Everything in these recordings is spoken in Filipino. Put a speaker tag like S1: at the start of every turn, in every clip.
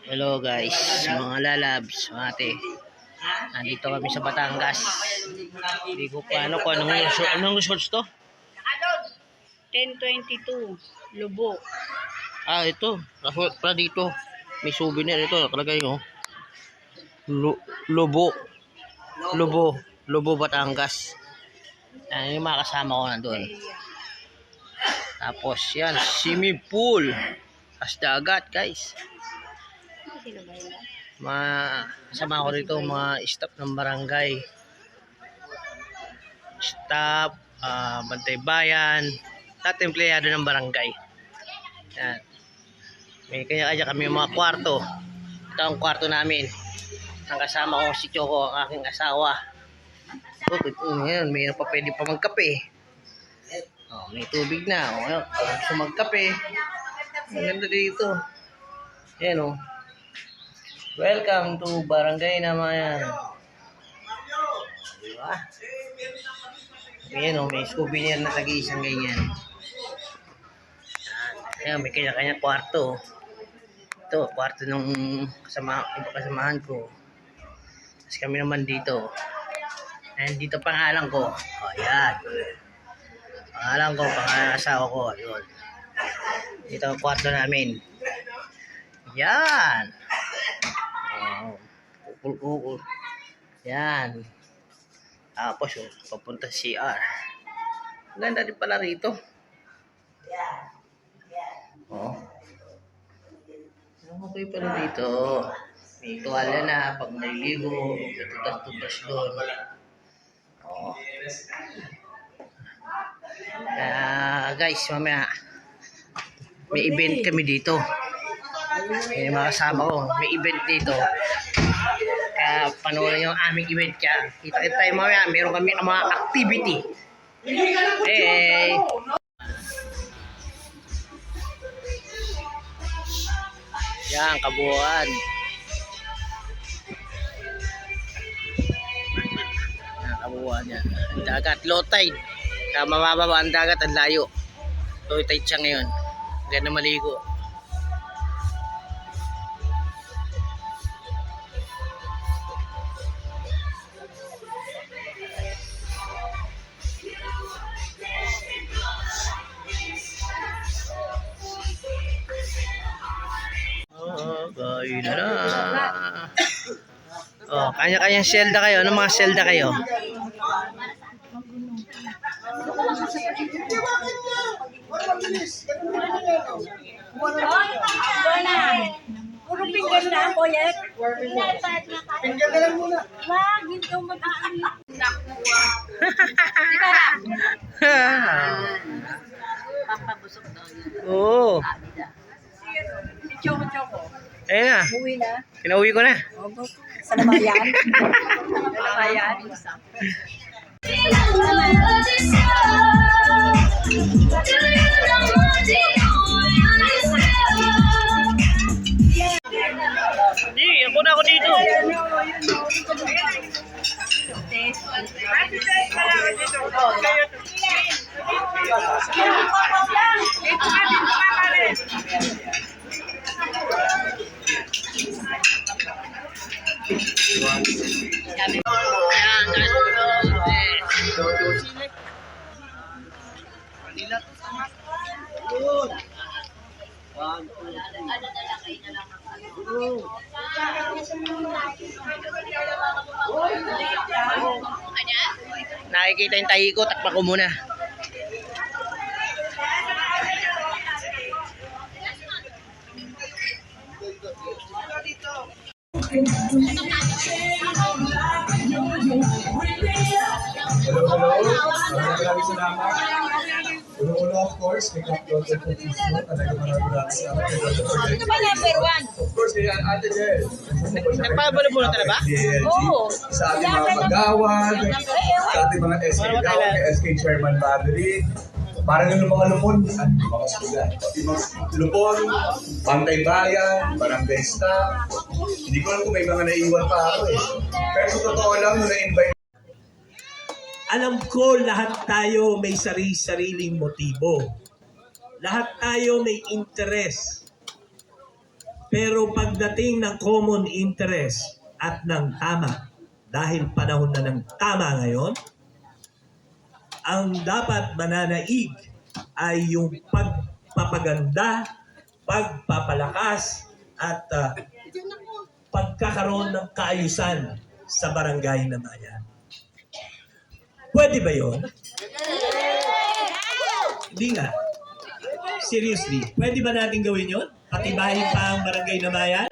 S1: Hello guys, mga lalabs, mga ate. Nandito kami sa Batangas. Hindi ko pa ano kung anong results to?
S2: 1022 Lubo.
S1: Ito. Para dito. May souvenir ito. Nakalagay oh. Lubo, Batangas. Yan yung mga kasama ko nandun. Tapos yan, swimming pool. As dagat guys. Sama ko rito mga staff ng barangay, staff, bantay bayan, at empleyado ng barangay. Yan. May kanya-kanya kami mga kwarto. Ito ang kwarto namin. Ang kasama ko si Choco, ang aking asawa. Ngayon, may pa pwede pa magkape. May tubig na. Gusto magkape. Ang ganda dito. Yan Welcome to Barangay Namayan. Diba? Ayan may souvenir na tag-iisang ganyan. Ayan, may kanya-kanya kwarto. Ito, kwarto ng kasamahan ko. Tapos kami naman dito. Ayan, dito pangalan ko. Ayan. Pangalan ko, pangalan asawa ko. Ayun. Dito ang kwarto namin. Yan. Ukul. Yan. Tapos papunta CR. Ganda din pala rito. Okay pala dito. May tuwalya na pag naliligo. Tutas doon. Guys, mamaya may event kami dito. May mga kasama ko. May event dito. Kaya panoorin yung aming event kaya. Kita-kita tayo mamaya. Meron kami mga activity. Hey! Yan, kabuuan. Yan, kabuuan yan. Ang dagat, low tide. Kaya mababa ang dagat, ang layo. Low tide siya ngayon. Ganda maligo. Kain na. Kanya-kanyang selda kayo. Ano mga selda kayo?
S2: Puro pinggan na ako, Yek. Pinggan na lang muna. Wag, hindi ko mag-aari. Papabusok daw niya.
S1: Oo.
S2: Choco.
S1: Ayun na.
S2: Uwi na.
S1: Pinauwi ko na.
S2: Sa Namayan. Sa Namayan.
S1: Hindi, ako na ako dito. Nakikita yung tahi ko, takpa ko muna.
S3: Maraming salamat. Una, of course, may kapload po piso. Talaga maraming sa
S2: Ito ba number 1?
S3: Of course, kaya Ate Jel.
S1: Nagpabalo-bulo ka na ba?
S2: Oo.
S3: Sa ating mga magawad, sa ating mga SK Gawad, SK Chairman Badri, parang yung mga lupon, at mga sugat. Lupon, Bantay Bayan, Barangay Staff. Hindi ko alam kung may mga naiwan pa ako Pero sa totoo lang, nung na-invite
S4: Alam ko lahat tayo may sarili-sariling motibo. Lahat tayo may interes. Pero pagdating ng common interest at ng tama, dahil panahon na ng tama ngayon, ang dapat mananaig ay yung pagpapaganda, pagpapalakas, at pagkakaroon ng kaayusan sa barangay na bayan. Pwede ba yun? Hindi nga. Seriously, pwede ba natin gawin yun? Patibahin pa ang barangay na bayan?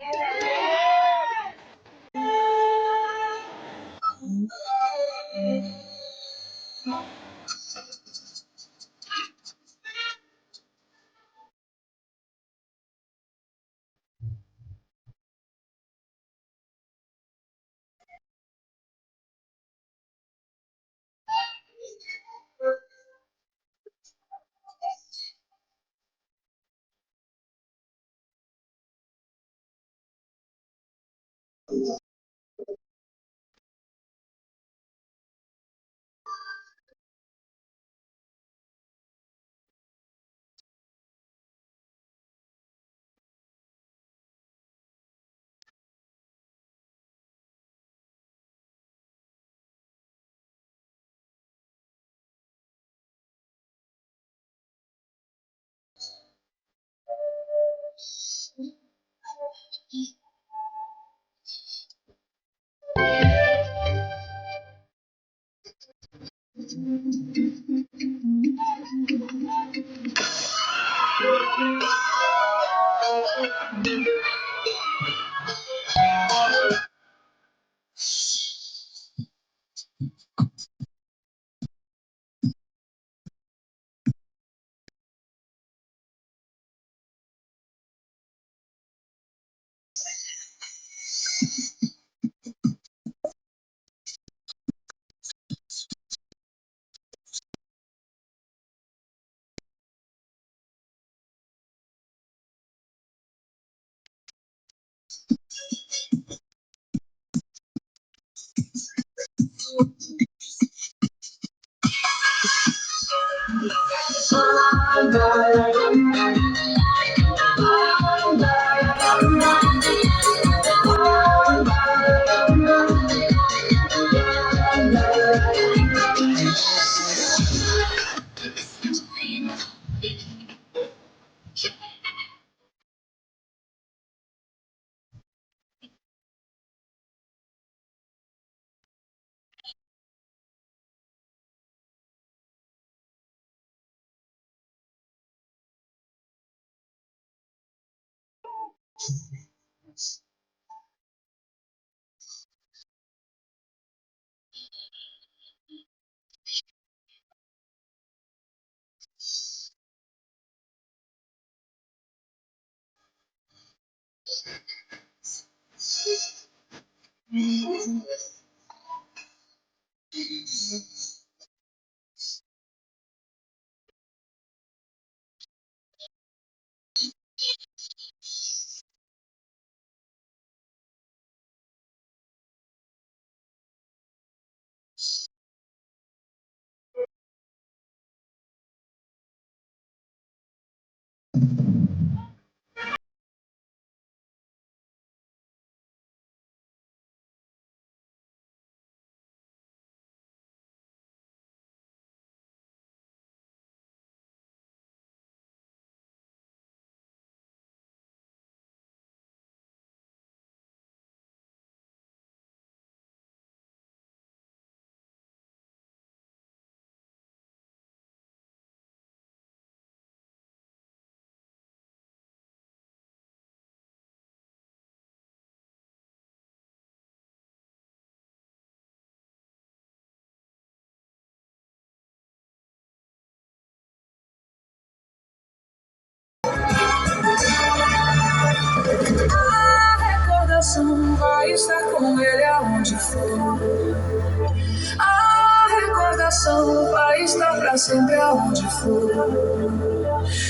S5: Vai estar com ele aonde for. A recordação vai estar pra sempre aonde for.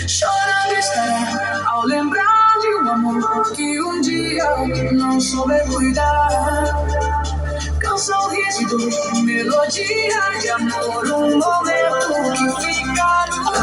S5: Chorando estará ao lembrar de um amor que um dia não soube cuidar. Canção, riso e dor, melodia de amor, um momento que fica no ar.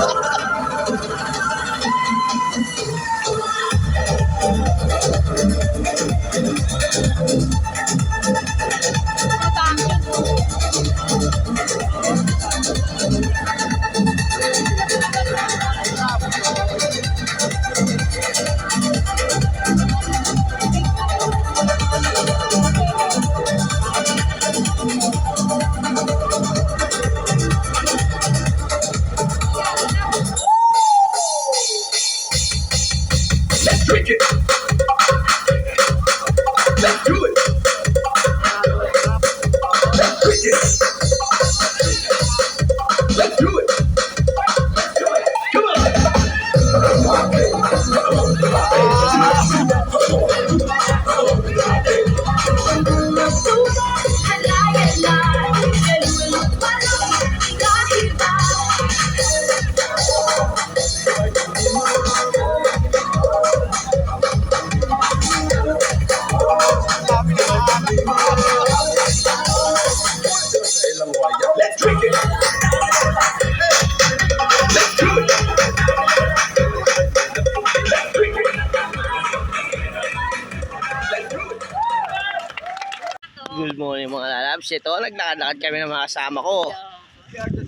S1: morning mga lalabs. Ito, naglakad-lakad kami ng mga kasama ko.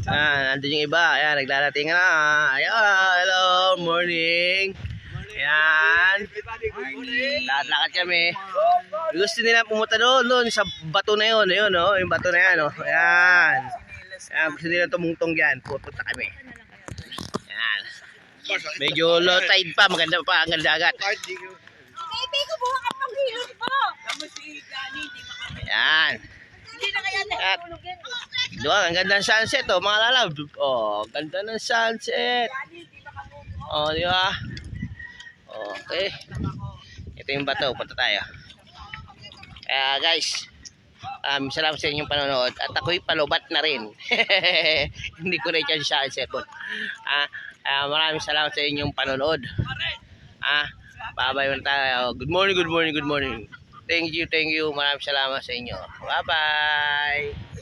S1: Nandun yung iba. Ayan, naglalating na. Ayan, hello, morning. Ayan. Lakad-lakad kami. Gusto nila pumunta doon sa bato na yun. Ayun, oh, yung bato na yan. Oh. Ayan. Ayan, gusto nila tumungtong dyan. Pupunta kami. Ayan. Medyo low tide pa. Maganda pa ang dagat.
S2: Baby ko, buha ka pang hilot mo.
S1: Ayan.
S2: Hindi na kaya
S1: At,
S2: nahulog yan.
S1: doon, ang ganda ng sunset, oh, mga lalab. Oh, ganda ng sunset. Oh, di ba? Okay. Ito yung bato, punta tayo. Guys, salamat sa inyong panonood. At ako'y palubat na rin. Hindi ko na i-charge sa cellphone. Maraming salamat sa inyong panonood. Bye-bye muna tayo. Good morning, good morning, good morning. Thank you. Maraming salamat sa inyo. Bye-bye.